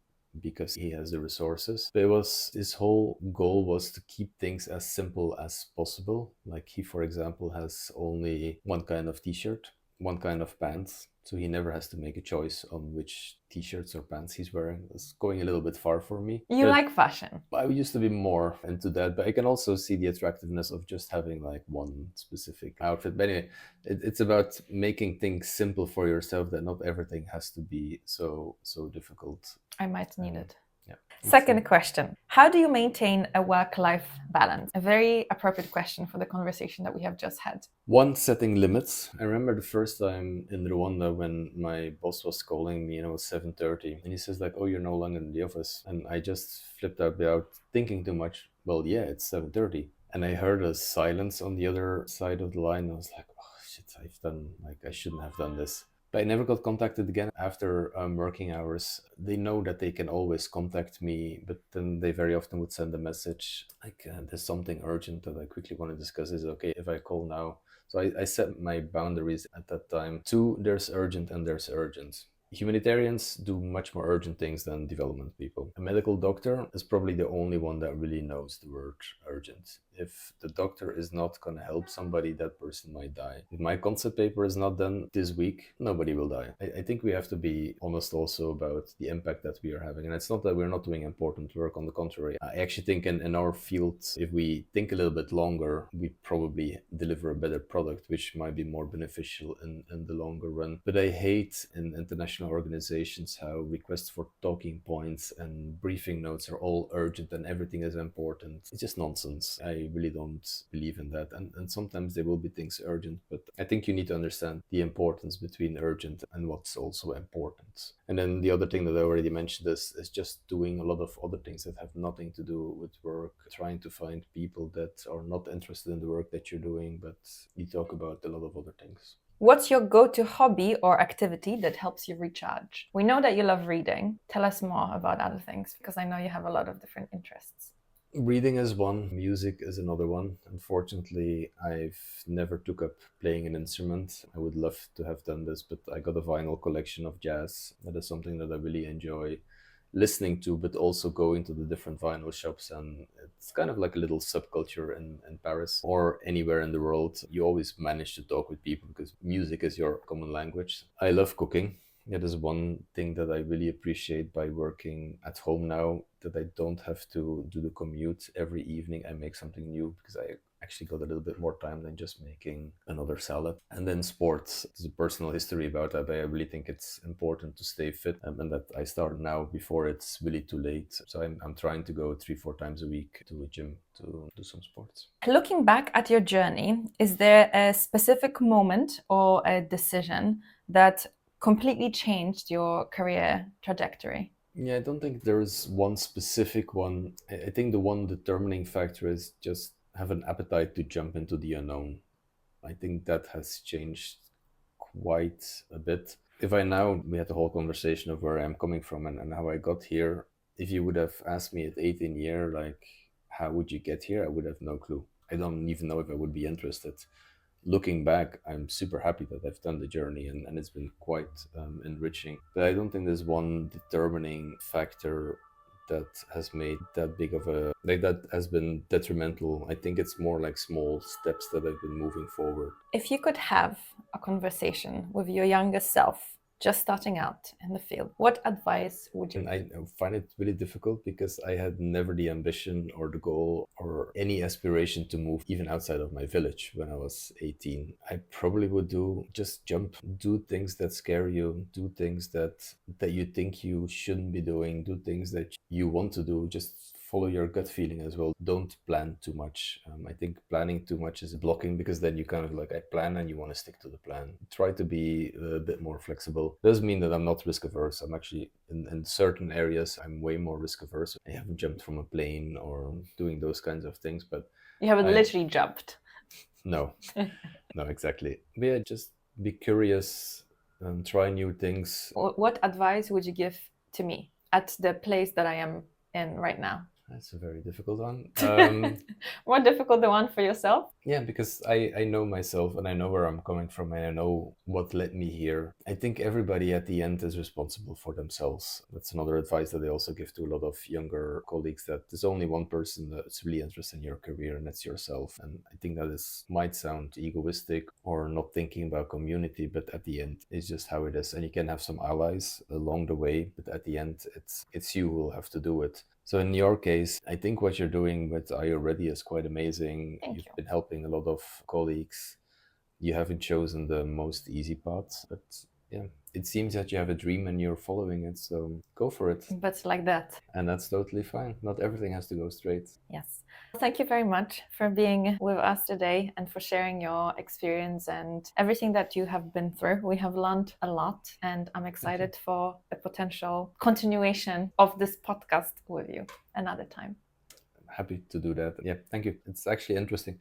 B: because he has the resources. But it was his whole goal was to keep things as simple as possible. Like he, for example, has only one kind of t-shirt, one kind of pants, so he never has to make a choice on which t-shirts or pants he's wearing. It's going a little bit far for me.
A: You like fashion?
B: I used to be more into that, but I can also see the attractiveness of just having like one specific outfit. But anyway, it's about making things simple for yourself, that not everything has to be so difficult.
A: I might need it.
B: Yeah.
A: Second question. How do you maintain a work-life balance? A very appropriate question for the conversation that we have just had.
B: One, setting limits. I remember the first time in Rwanda when my boss was calling me, and it was 7:30, and he says like, "Oh, you're no longer in the office," and I just flipped out without thinking too much. Well, yeah, it's 7:30, and I heard a silence on the other side of the line. I was like, "Oh shit, I shouldn't have done this." But I never got contacted again after working hours. They know that they can always contact me, but then they very often would send a message like, "There's something urgent that I quickly want to discuss. Is it okay if I call now?" So I set my boundaries at that time. Two, there's urgent and there's urgent. Humanitarians do much more urgent things than development people. A medical doctor is probably the only one that really knows the word urgent. If the doctor is not going to help somebody, that person might die. If my concept paper is not done this week, nobody will die. I think we have to be honest also about the impact that we are having. And it's not that we're not doing important work, on the contrary. I actually think in our field, if we think a little bit longer, we probably deliver a better product, which might be more beneficial in the longer run. But I hate in international organizations how requests for talking points and briefing notes are all urgent and everything is important. It's just nonsense. I really don't believe in that. And sometimes there will be things urgent, but I think you need to understand the importance between urgent and what's also important. And then the other thing that I already mentioned is just doing a lot of other things that have nothing to do with work, trying to find people that are not interested in the work that you're doing, but you talk about a lot of other things.
A: What's your go-to hobby or activity that helps you recharge? We know that you love reading. Tell us more about other things, because I know you have a lot of different interests.
B: Reading is one, music is another one. Unfortunately, I've never took up playing an instrument. I would love to have done this, but I got a vinyl collection of jazz. That is something that I really enjoy listening to, but also going to the different vinyl shops. And it's kind of like a little subculture in Paris or anywhere in the world. You always manage to talk with people because music is your common language. I love cooking. That is one thing that I really appreciate by working at home now, that I don't have to do the commute every evening. I make something new because I actually got a little bit more time than just making another salad. And then sports. There's a personal history about that, but I really think it's important to stay fit, and that I start now before it's really too late. So I'm trying to go 3-4 times a week to a gym to do some sports.
A: Looking back at your journey, is there a specific moment or a decision that completely changed your career trajectory?
B: Yeah, I don't think there's one specific one. I think the one determining factor is just have an appetite to jump into the unknown. I think that has changed quite a bit. If I now, we had the whole conversation of where I'm coming from and how I got here. If you would have asked me at 18 year, like, how would you get here? I would have no clue. I don't even know if I would be interested. Looking back, I'm super happy that I've done the journey, and it's been quite enriching. But I don't think there's one determining factor that has made that big of a, like, that has been detrimental. I think it's more like small steps that I've been moving forward.
A: If you could have a conversation with your younger self, just starting out in the field, what advice would you?
B: And I find it really difficult because I had never the ambition or the goal or any aspiration to move even outside of my village when I was 18. I probably would just jump, do things that scare you, do things that you think you shouldn't be doing, do things that you want to do. Just follow your gut feeling as well. Don't plan too much. I think planning too much is blocking, because then you kind of like, I plan and you want to stick to the plan. Try to be a bit more flexible. Doesn't mean that I'm not risk averse. I'm actually in certain areas, I'm way more risk averse. I haven't jumped from a plane or doing those kinds of things, but
A: You haven't literally jumped.
B: No, no, exactly. But yeah, just be curious and try new things.
A: What advice would you give to me at the place that I am in right now?
B: That's a very difficult one.
A: More difficult the one for yourself?
B: Yeah, because I know myself and I know where I'm coming from and I know what led me here. I think everybody at the end is responsible for themselves. That's another advice that I also give to a lot of younger colleagues, that there's only one person that's really interested in your career, and that's yourself. And I think that is might sound egoistic or not thinking about community, but at the end it's just how it is. And you can have some allies along the way, but at the end it's you who will have to do it. So in your case, I think what you're doing with iAlready is quite amazing.
A: Thank
B: You've
A: you.
B: been helping a lot of colleagues. You haven't chosen the most easy path, but yeah, it seems that you have a dream and you're following it. So go for it.
A: But like that.
B: And that's totally fine. Not everything has to go straight.
A: Yes. Thank you very much for being with us today and for sharing your experience and everything that you have been through. We have learned a lot, and I'm excited for a potential continuation of this podcast with you another time.
B: I'm happy to do that. Yeah, thank you. It's actually interesting.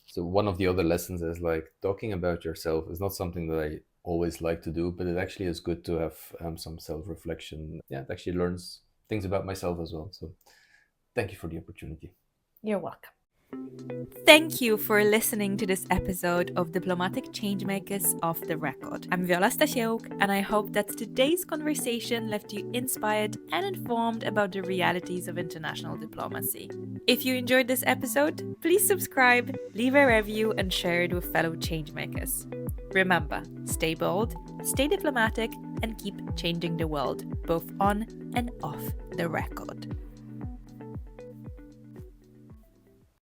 B: So one of the other lessons is like talking about yourself is not something that I always like to do, but it actually is good to have some self-reflection. Yeah, it actually learns things about myself as well. So thank you for the opportunity.
A: You're welcome. Thank you for listening to this episode of Diplomatic Changemakers Off the Record. I'm Wiola, and I hope that today's conversation left you inspired and informed about the realities of international diplomacy. If you enjoyed this episode, please subscribe, leave a review, and share it with fellow changemakers. Remember, stay bold, stay diplomatic, and keep changing the world, both on and off the record.